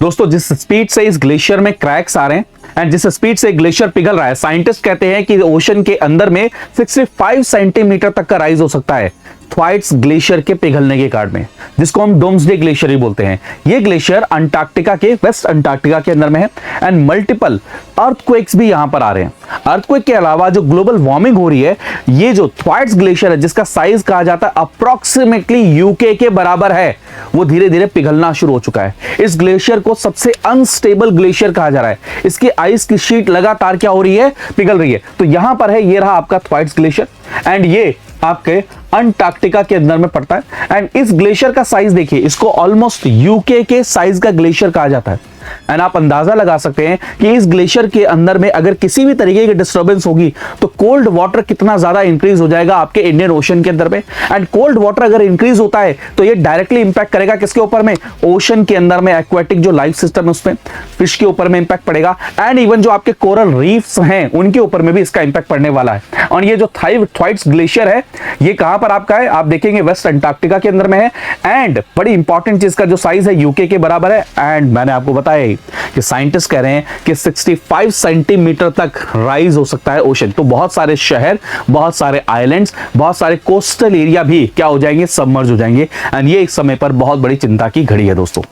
दोस्तों जिस स्पीड से इस ग्लेशियर में क्रैक्स आ रहे हैं एंड जिस स्पीड से ग्लेशियर पिघल रहा है, साइंटिस्ट कहते हैं कि ओशन के अंदर में 65 सेंटीमीटर तक का राइज हो सकता है थ्वाइट्स ग्लेशियर के पिघलने के कारण में, जिसको हम डोम्सडे ग्लेशियर ही बोलते हैं। ये ग्लेशियर अंटार्कटिका के, वेस्ट अंटार्कटिका के अंदर में है एंड मल्टीपल अर्थक्वेक्स भी यहां पर आ रहे हैं। अर्थक्वेक के अलावा जो ग्लोबल वार्मिंग हो रही है, ये जो थ्वाइट्स ग्लेशियर है जिसका साइज कहा जाता है अप्रोक्सीमेटली यूके के बराबर है, वो धीरे धीरे पिघलना शुरू हो चुका है। इस ग्लेशियर को सबसे अनस्टेबल ग्लेशियर कहा जा रहा है। इसकी आइस की शीट लगातार क्या हो रही है, पिघल रही है। तो यहां पर है, ये रहा आपका थ्वाइट्स ग्लेशियर एंड ये आपके अंटार्कटिका के अंदर में पड़ता है। एंड इस ग्लेशियर का साइज देखिए, इसको ऑलमोस्ट यूके के साइज का ग्लेशियर कहा जाता है। एंड आप अंदाजा लगा सकते हैं कि इस ग्लेशियर के अंदर में अगर किसी भी तरीके की डिस्टर्बेंस होगी तो कोल्ड वाटर कितना ज्यादा इंक्रीज हो जाएगा आपके इंडियन ओशन के अंदर में। एंड कोल्ड वाटर अगर इंक्रीज होता है तो ये डायरेक्टली इंपैक्ट करेगा किसके ऊपर में, ओशन के अंदर में एक्वेटिक जो लाइफ सिस्टम है उसमें, फिश के ऊपर में इंपैक्ट पड़ेगा एंड इवन जो आपके कोरल रीफ्स हैं उनके ऊपर में भी इसका इंपैक्ट पड़ने वाला है। और ये जो थ्वाइट्स ग्लेशियर है ये कहां पर आपका है, आप देखेंगे वेस्ट अंटार्कटिका के अंदर में है एंड बड़ी इंपॉर्टेंट चीज का जो साइज है यूके के बराबर है। एंड मैंने आपको बताया कि साइंटिस्ट कह रहे हैं कि 65 सेंटीमीटर तक राइज हो सकता है ओशन। तो बहुत सारे शहर, बहुत सारे आइलैंड्स, बहुत सारे कोस्टल एरिया भी क्या हो जाएंगे, सबमर्ज हो जाएंगे। एंड ये एक समय पर बहुत बड़ी चिंता की घड़ी है दोस्तों।